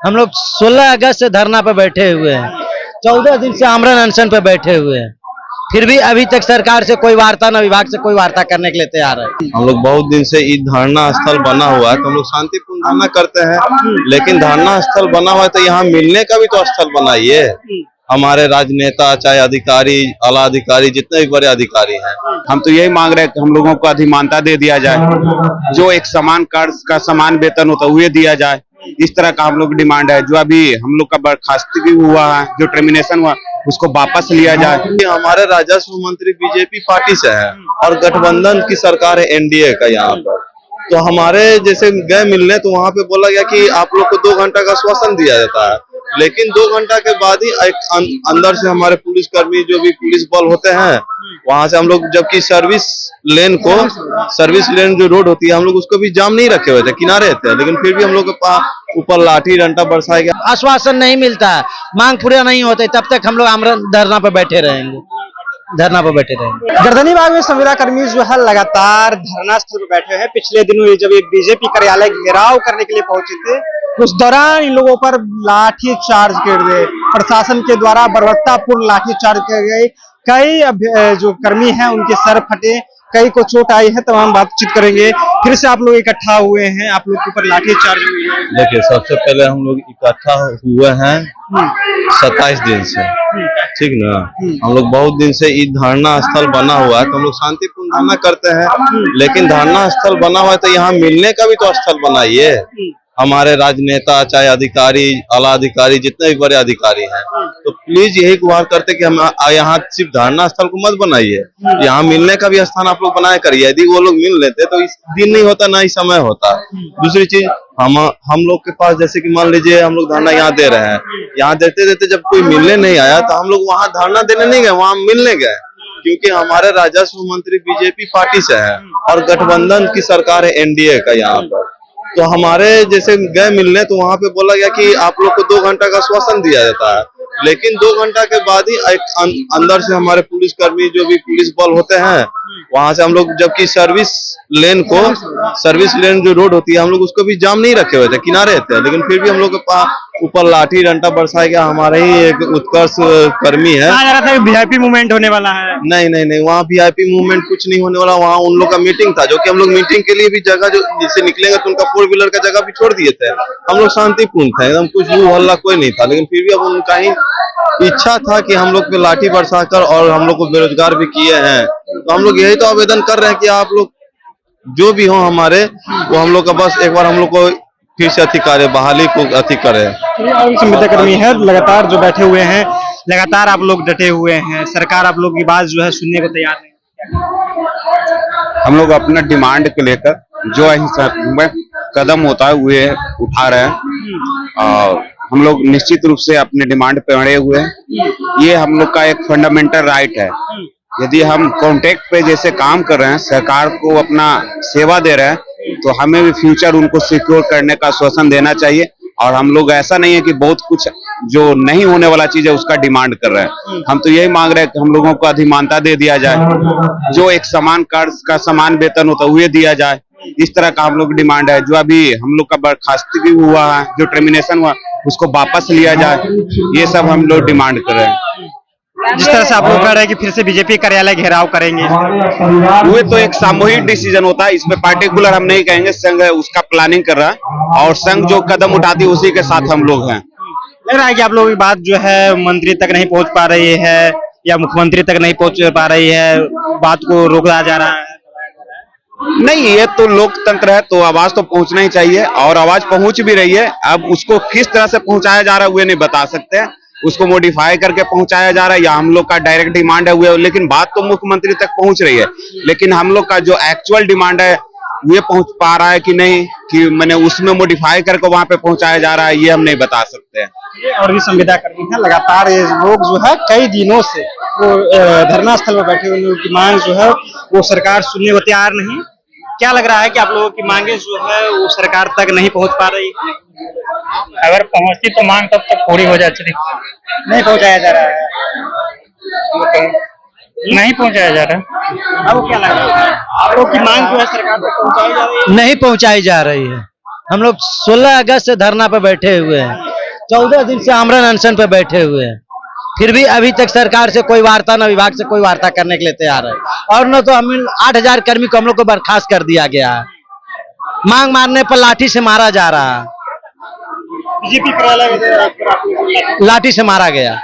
हम लोग 16 अगस्त से धरना पर बैठे हुए हैं। 14 दिन से आमरण अनशन पर बैठे हुए हैं। फिर भी अभी तक सरकार से कोई वार्ता न विभाग से कोई वार्ता करने के लिए तैयार है। हम लोग बहुत दिन से इस धरना स्थल बना हुआ है तो हम लोग शांतिपूर्ण धरना करते हैं, लेकिन धरना स्थल बना हुआ है तो यहाँ मिलने का भी तो स्थल बनाइए। हमारे राजनेता चाहे अधिकारी, आला अधिकारी, जितने भी बड़े अधिकारी हैं, हम तो यही मांग रहे हैं कि हम लोगों को अधिमानता दे दिया जाए, जो एक समान कार्य का समान वेतन होता है वो दिया जाए। इस तरह का हम लोग डिमांड है। जो अभी हम लोग का बर्खास्ती भी हुआ है, जो टर्मिनेशन हुआ उसको वापस लिया जाए। हमारे राजस्व मंत्री बीजेपी पार्टी से है और गठबंधन की सरकार है एनडीए का यहाँ पर। तो हमारे जैसे गए मिलने तो वहाँ पे बोला गया कि आप लोग को 2 घंटा का आश्वासन दिया जाता है, लेकिन 2 घंटा के बाद ही एक अंदर से हमारे पुलिसकर्मी जो भी पुलिस बल होते हैं वहां से हम लोग, जबकि सर्विस लेन जो रोड होती है हम लोग उसको भी जाम नहीं रखे हुए थे, किनारे थे, लेकिन फिर भी हम लोग के पास ऊपर लाठी डंडा बरसाया गया। आश्वासन नहीं मिलता, मांग पूरा नहीं होते, तब तक हम लोग आमरण धरना पर बैठे रहेंगे। गर्दनी बाग में संविदा कर्मी जो है लगातार धरना स्थल पर बैठे हैं। पिछले दिनों जब एक बीजेपी कार्यालय घेराव करने के लिए पहुंचे थे, उस दौरान इन लोगों पर लाठी चार्ज किए गए। प्रशासन के द्वारा बर्बरतापूर्ण लाठी चार्ज किए गए। कई जो कर्मी हैं उनके सर फटे, कई को चोट आई है। तमाम बातचीत करेंगे। फिर से आप लोग इकट्ठा हुए हैं, आप लोग के ऊपर लाठी चार्ज हुई है। देखिए, सबसे पहले हम लोग इकट्ठा हुए हैं 27 दिन से, ठीक ना। हम लोग बहुत दिन से इस धरना स्थल बना हुआ है तो हम लोग शांतिपूर्ण धरना करते हैं, लेकिन धरना स्थल बना हुआ है तो यहाँ मिलने का भी तो स्थल बनाइए। हमारे राजनेता चाहे अधिकारी, आला अधिकारी, जितने भी बड़े अधिकारी हैं, तो प्लीज यही गुहार करते कि हम यहाँ सिर्फ धरना स्थल को मत बनाइए, यहाँ मिलने का भी स्थान आप लोग बनाया करिए। यदि वो लोग मिल लेते तो इस दिन नहीं होता, ना ही समय होता। दूसरी चीज, हम लोग के पास जैसे कि मान लीजिए हम लोग धरना यहाँ दे रहे हैं, यहाँ देते देते जब कोई मिलने नहीं आया तो हम लोग वहाँ धरना देने नहीं गए, वहाँ मिलने गए, क्योंकि हमारे राजस्व मंत्री बीजेपी पार्टी से है और गठबंधन की सरकार है एनडीए का यहाँ पर। तो हमारे जैसे गए मिलने तो वहाँ पे बोला गया कि आप लोग को 2 घंटा का आश्वासन दिया जाता है, लेकिन 2 घंटा के बाद ही एक अंदर से हमारे पुलिसकर्मी जो भी पुलिस बल होते हैं वहां से हम लोग, जबकि सर्विस लेन जो रोड होती है हम लोग उसको भी जाम नहीं रखे हुए थे, किनारे थे, लेकिन फिर भी हम लोग के पास ऊपर लाठी डंडा बरसाया गया। हमारे ही एक उत्कर्ष कर्मी है, वीआईपी मूवमेंट होने वाला है। नहीं, वहाँ वीआईपी मूवमेंट कुछ नहीं होने वाला। वहाँ उन लोग का मीटिंग था, जो कि हम लोग मीटिंग के लिए भी जगह जो जिससे निकलेंगे तो उनका 4 व्हीलर का जगह भी छोड़ दिए थे। हम लोग शांतिपूर्ण थे, एकदम कुछ वो हल्ला कोई नहीं था, लेकिन फिर भी अब उनका ही इच्छा था कि हम लोग पे लाठी बरसाकर और हम लोग को बेरोजगार भी किए हैं। तो हम लोग यही तो आवेदन कर रहे हैं कि आप लोग जो भी हो हमारे, वो हम लोग का बस एक बार हम लोग को फिर से अति करे, बहाली को अति करे। संविदा कर्मी है लगातार जो बैठे हुए हैं, लगातार आप लोग डटे हुए हैं। सरकार आप लोग की बात जो है सुनने को तैयार नहीं। हम लोग अपना डिमांड को लेकर जो कदम होता है वो उठा रहे हैं और हम लोग निश्चित रूप से अपने डिमांड पे अड़े हुए हैं। ये हम लोग का एक फंडामेंटल राइट है। यदि हम कॉन्ट्रैक्ट पे जैसे काम कर रहे हैं, सरकार को अपना सेवा दे रहे हैं, तो हमें भी फ्यूचर उनको सिक्योर करने का आश्वासन देना चाहिए। और हम लोग ऐसा नहीं है कि बहुत कुछ जो नहीं होने वाला चीज है उसका डिमांड कर रहे हैं। हम तो यही मांग रहे हैं कि हम लोगों को अधिमानता दे दिया जाए, जो एक समान कार्य का समान वेतन होता है वो दिया जाए। इस तरह का हम लोग डिमांड है। जो अभी हम लोग का बर्खास्ती भी हुआ है, जो टर्मिनेशन हुआ उसको वापस लिया जाए, ये सब हम लोग डिमांड कर रहे हैं। जिस तरह से आप लोग कह रहे हैं कि फिर से बीजेपी कार्यालय घेराव करेंगे, वो तो एक सामूहिक डिसीजन होता है, इसमें पार्टिकुलर हम नहीं कहेंगे। संघ उसका प्लानिंग कर रहा है और संघ जो कदम उठाती है उसी के साथ हम लोग हैं। लग रहा है कि आप लोगों की बात जो है मंत्री तक नहीं पहुंच पा रही है या मुख्यमंत्री तक नहीं पहुंच पा रही है, बात को रोका जा रहा है। नहीं, ये तो लोकतंत्र है, तो आवाज तो पहुंचना ही चाहिए और आवाज पहुंच भी रही है। अब उसको किस तरह से पहुंचाया जा रहा है वो नहीं बता सकते हैं। उसको मॉडिफाई करके पहुंचाया जा रहा है या हम लोग का डायरेक्ट डिमांड है वो, लेकिन बात तो मुख्यमंत्री तक पहुंच रही है। लेकिन हम लोग का जो एक्चुअल डिमांड है वो पहुंच पा रहा है कि नहीं, कि मैंने उसमें मॉडिफाई करके वहां पे पहुंचाया जा रहा है, ये हम नहीं बता सकते हैं। और भी संविदा कर्मी है लगातार, ये लोग जो है कई दिनों से वो धरना स्थल में बैठे हुए, उनकी मांग जो है वो सरकार सुनने को तैयार नहीं। क्या लग रहा है कि आप लोगों की मांगे जो है वो सरकार तक नहीं पहुंच पा रही? अगर पहुंचती तो मांग तब तक पूरी हो जाती। नहीं पहुंचाया जा रहा है, नहीं पहुंचाया जा रहा। अब क्या लग रहा है आप लोग की मांग जो है सरकार तक पहुंचाई जा रही है? नहीं पहुंचाई जा रही है। हम लोग 16 अगस्त से धरना पर बैठे हुए हैं। 14 दिन से आमरण अनशन पे बैठे हुए हैं, फिर भी अभी तक सरकार से कोई वार्ता, न विभाग से कोई वार्ता करने के लिए तैयार है। और न तो हम 8,000 कर्मी को हम लोग को बर्खास्त कर दिया गया है, मांग मारने पर लाठी से मारा जा रहा है, बीजेपी कार्यालय पर आप लोग लाठी से मारा गया।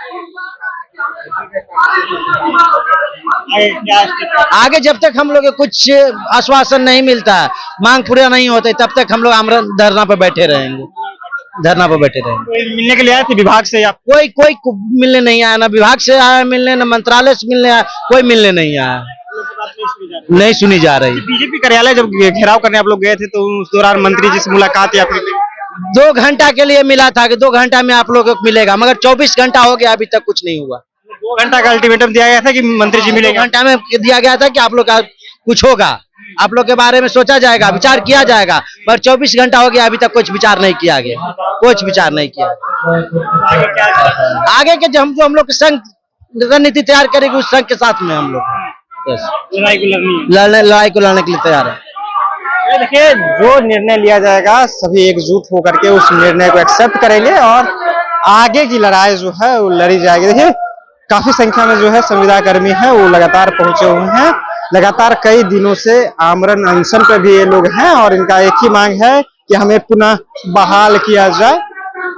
आगे जब तक हम लोग को कुछ आश्वासन नहीं मिलता, मांग पूरा नहीं होते, तब तक हम लोग आमरण धरना पर बैठे रहेंगे, धरना पर बैठे रहेंगे। कोई मिलने के लिए आए थे विभाग से? आप कोई मिलने नहीं आया, ना विभाग से आया मिलने, ना मंत्रालय से मिलने आया, कोई मिलने नहीं आया, नहीं सुनी जा रही। बीजेपी कार्यालय जब घेराव करने आप लोग गए थे तो उस दौरान मंत्री जी से मुलाकात या फिर 2 घंटा के लिए मिला था कि 2 घंटा में आप लोगों को मिलेगा, मगर 24 घंटा हो गया, अभी तक कुछ नहीं हुआ। 2 घंटा का अल्टीमेटम दिया गया था कि मंत्री जी 2 मिलेंगे। घंटा में दिया गया था कि आप लोग का कुछ होगा, आप लोग के बारे में सोचा जाएगा, विचार किया जाएगा, पर 24 घंटा हो गया, अभी तक कुछ विचार नहीं किया गया, कुछ विचार नहीं किया। आगे के जो हम लोग संघ रणनीति तैयार करेंगे, उस संघ के साथ में हम लोग लड़ाई को लड़ने के लिए तैयार है। देखिए, जो निर्णय लिया जाएगा सभी एकजुट होकर के उस निर्णय को एक्सेप्ट करेंगे और आगे की लड़ाई जो है वो लड़ी जाएगी। देखिए, काफी संख्या में जो है संविदा कर्मी है वो लगातार पहुंचे हुए हैं, लगातार कई दिनों से आमरण अनशन पे भी ये लोग हैं और इनका एक ही मांग है कि हमें पुनः बहाल किया जाए।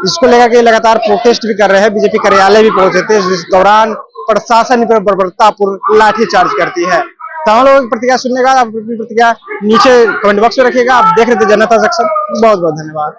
इसको लेकर के लगातार प्रोटेस्ट भी कर रहे हैं, बीजेपी कार्यालय भी पहुंचे थे, जिस दौरान प्रशासन पर बर्बरतापूर्वक लाठीचार्ज करती है। तमाम लोगों की प्रतिक्रिया सुनने के बाद आप अपनी प्रतिक्रिया नीचे कमेंट बॉक्स में रखिएगा। आप देख रहे थे जनता जंक्शन, बहुत बहुत धन्यवाद।